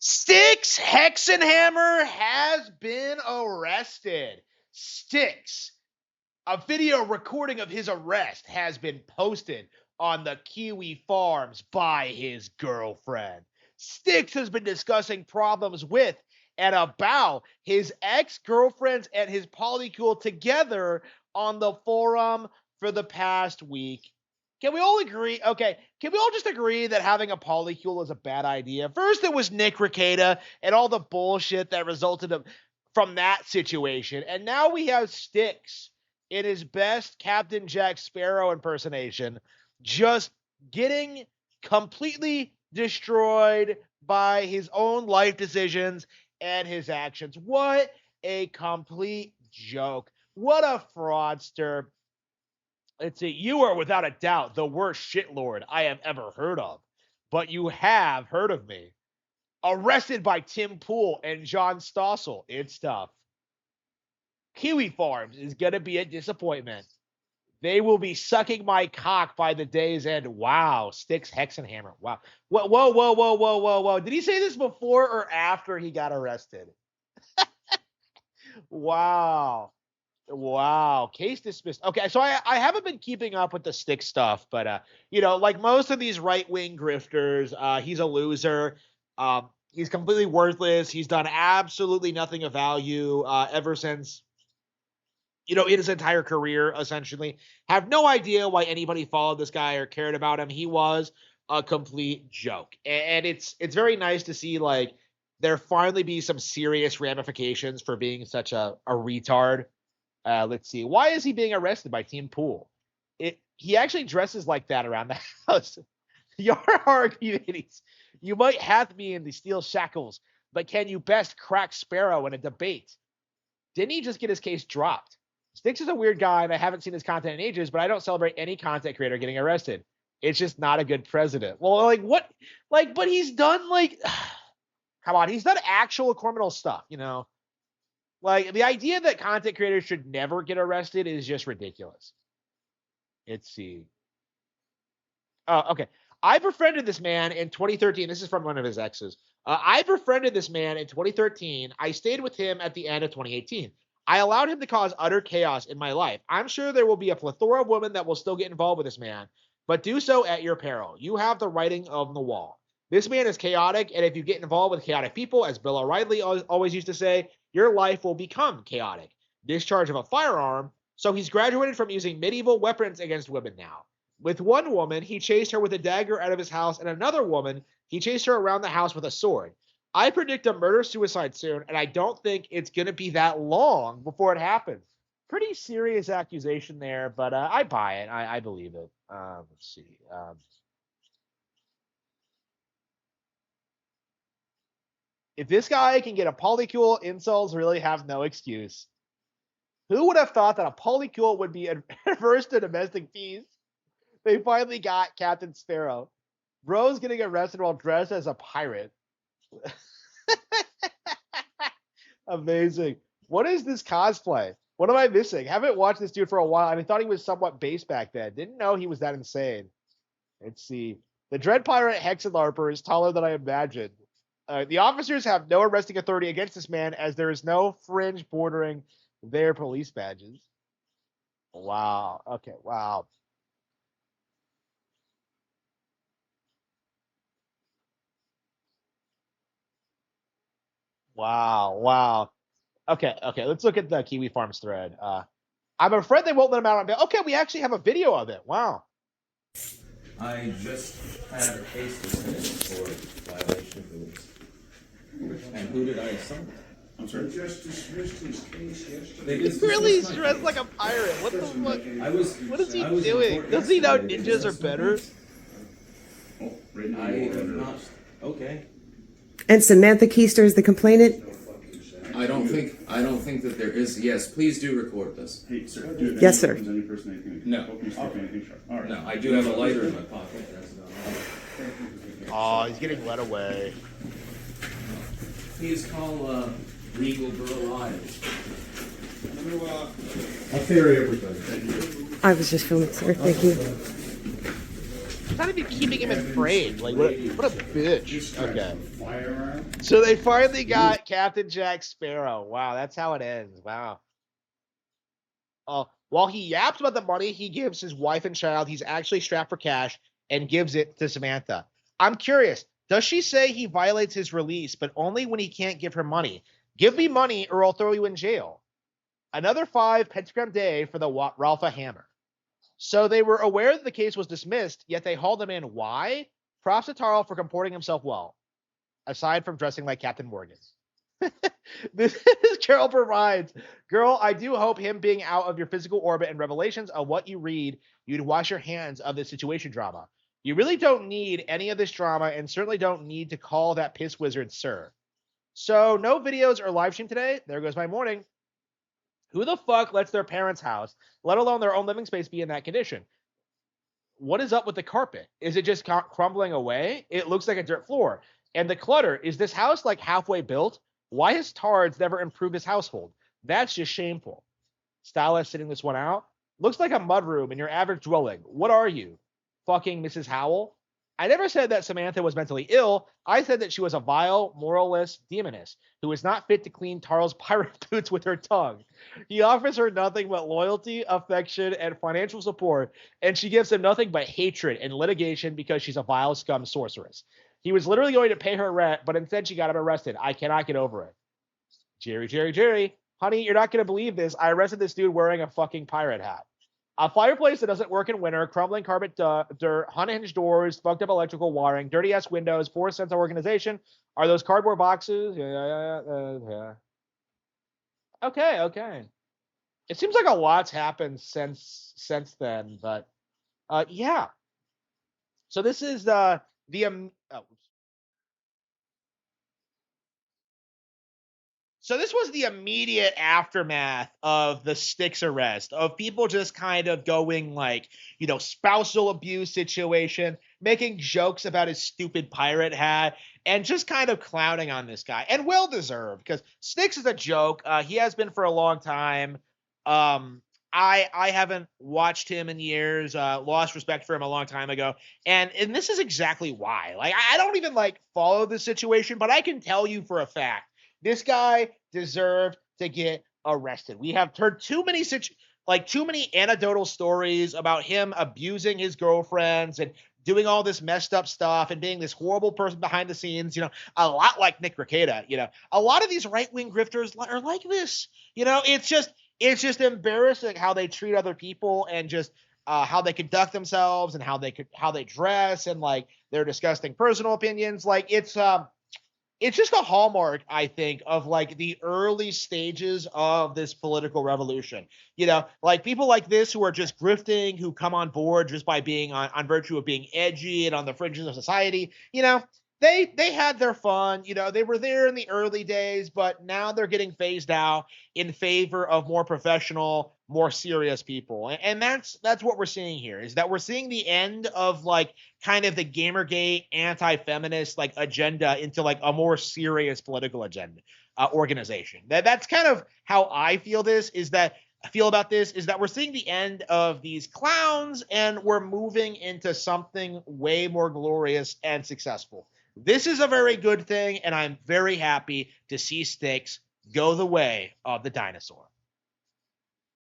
Styxhexenhamer has been arrested. Styx, a video recording of his arrest has been posted on the Kiwi Farms by his girlfriend. Styx has been discussing problems with and about his ex-girlfriends and his polycule together on the forum for the past week. Can we all agree? Okay, can we all just agree that having a polycule is a bad idea? First, it was Nick Rekieta and all the bullshit that resulted from that situation. And now we have Styx in his best Captain Jack Sparrow impersonation, just getting completely destroyed by his own life decisions and his actions. What a complete joke. What a fraudster. Let's see, you are without a doubt the worst shitlord I have ever heard of, but you have heard of me. Arrested by Tim Pool and John Stossel. It's tough. Kiwi Farms is going to be a disappointment. They will be sucking my cock by the day's end. Wow. Styxhexenhamer. Wow. Whoa. Did he say this before or after he got arrested? Wow. Case dismissed. Okay, so I haven't been keeping up with the Styx stuff, but, like most of these right-wing grifters, he's a loser. He's completely worthless. He's done absolutely nothing of value ever since, in his entire career, essentially. Have no idea why anybody followed this guy or cared about him. He was a complete joke. And it's very nice to see, there finally be some serious ramifications for being such a retard. Let's see. Why is he being arrested by Team Pool? He actually dresses like that around the house. Your arguments. You might have me in the steel shackles, but can you best crack Sparrow in a debate? Didn't he just get his case dropped? Styx is a weird guy, and I haven't seen his content in ages, but I don't celebrate any content creator getting arrested. It's just not a good precedent. Well, what? But he's done, come on, he's done actual criminal stuff, the idea that content creators should never get arrested is just ridiculous. Let's see. Oh, okay. I befriended this man in 2013. This is from one of his exes. I befriended this man in 2013. I stayed with him at the end of 2018. I allowed him to cause utter chaos in my life. I'm sure there will be a plethora of women that will still get involved with this man, but do so at your peril. You have the writing on the wall. This man is chaotic, and if you get involved with chaotic people, as Bill O'Reilly always used to say, your life will become chaotic. Discharge of a firearm, so he's graduated from using medieval weapons against women now. With one woman, he chased her with a dagger out of his house, and another woman, he chased her around the house with a sword. I predict a murder-suicide soon, and I don't think it's going to be that long before it happens. Pretty serious accusation there, but I buy it. I believe it. Let's see. If this guy can get a polycule, incels really have no excuse. Who would have thought that a polycule would be adverse to domestic peace? They finally got Captain Sparrow. Bro's getting arrested while dressed as a pirate. Amazing. What is this cosplay? What am I missing? Haven't watched this dude for a while, and I thought he was somewhat base back then. Didn't know he was that insane. Let's see. The Dread Pirate Hexenlarper is taller than I imagined. The officers have no arresting authority against this man as there is no fringe bordering their police badges. Wow. Okay, wow. Wow. Okay, let's look at the Kiwi Farms thread. I'm afraid they won't let him out on bail. Okay, we actually have a video of it. Wow. I just had a case dismissed for violation of rules. And who did I assault? I'm sorry? They just dismissed his case yesterday. They just Really dismissed my dressed case. like a pirate. What the fuck? What is he I was doing? in court Does he know yesterday. ninjas are better? Oh, written I in am order. not. Okay. And Samantha Keister is the complainant. I don't think that there is. Yes, please do record this. Hey, sir. Do you have Yes, any sir. weapons on your person, anything? No. Okay, stop anything sharp. All right. No, I do have a lighter in my pocket. That's about all. Oh, he's getting led away. Please call Legal Girl Eyes. I'll ferry everybody. I was just filming, sir. Thank you. It's not even keeping him in frame. Like, what a bitch. This guy's Okay. a firearm. So they finally got Captain Jack Sparrow. Wow, that's how it ends. Wow. While he yaps about the money he gives his wife and child, he's actually strapped for cash and gives it to Samantha. I'm curious, does she say he violates his release, but only when he can't give her money? Give me money or I'll throw you in jail. Another 5 pentagram day for the Ralpha Hammer. So they were aware that the case was dismissed, yet they hauled him in. Why? Props to Tarl for comporting himself well, aside from dressing like Captain Morgan. This is Carol provides. Girl, I do hope him being out of your physical orbit and revelations of what you read, you'd wash your hands of this situation drama. You really don't need any of this drama and certainly don't need to call that piss wizard sir. So no videos or live stream today. There goes my morning. Who the fuck lets their parents' house, let alone their own living space, be in that condition? What is up with the carpet? Is it just crumbling away? It looks like a dirt floor. And the clutter, is this house like halfway built? Why has Tards never improved his household? That's just shameful. Stylist sitting this one out. Looks like a mudroom in your average dwelling. What are you? Fucking Mrs. Howell? I never said that Samantha was mentally ill. I said that she was a vile, moralless demoness who is not fit to clean Tarl's pirate boots with her tongue. He offers her nothing but loyalty, affection, and financial support, and she gives him nothing but hatred and litigation because she's a vile scum sorceress. He was literally going to pay her rent, but instead she got him arrested. I cannot get over it. Jerry. Honey, you're not going to believe this. I arrested this dude wearing a fucking pirate hat. A fireplace that doesn't work in winter, crumbling carpet dirt, unhinged doors, fucked up electrical wiring, dirty-ass windows, poor sense of organization. Are those cardboard boxes? Yeah. Okay. It seems like a lot's happened since then, but yeah. So this is So this was the immediate aftermath of the Styx arrest, of people just kind of going like, spousal abuse situation, making jokes about his stupid pirate hat, and just kind of clowning on this guy. And well deserved, because Styx is a joke. He has been for a long time. I haven't watched him in years, lost respect for him a long time ago. And this is exactly why. Like, I don't even follow the situation, but I can tell you for a fact, this guy deserved to get arrested. We have heard too many anecdotal stories about him abusing his girlfriends and doing all this messed up stuff and being this horrible person behind the scenes, a lot like Nick Rekieta. A lot of these right-wing grifters are like this. It's just embarrassing how they treat other people and just how they conduct themselves and how they dress and their disgusting personal opinions. It's just a hallmark, I think, of the early stages of this political revolution. People like this who are just grifting, who come on board just by being on virtue of being edgy and on the fringes of society. They had their fun. They were there in the early days, but now they're getting phased out in favor of more professional, more serious people. And that's what we're seeing here, is that we're seeing the end of kind of the Gamergate anti-feminist agenda into a more serious political agenda organization. That's kind of how I feel about this, is that we're seeing the end of these clowns and we're moving into something way more glorious and successful. This is a very good thing, and I'm very happy to see Styx go the way of the dinosaur.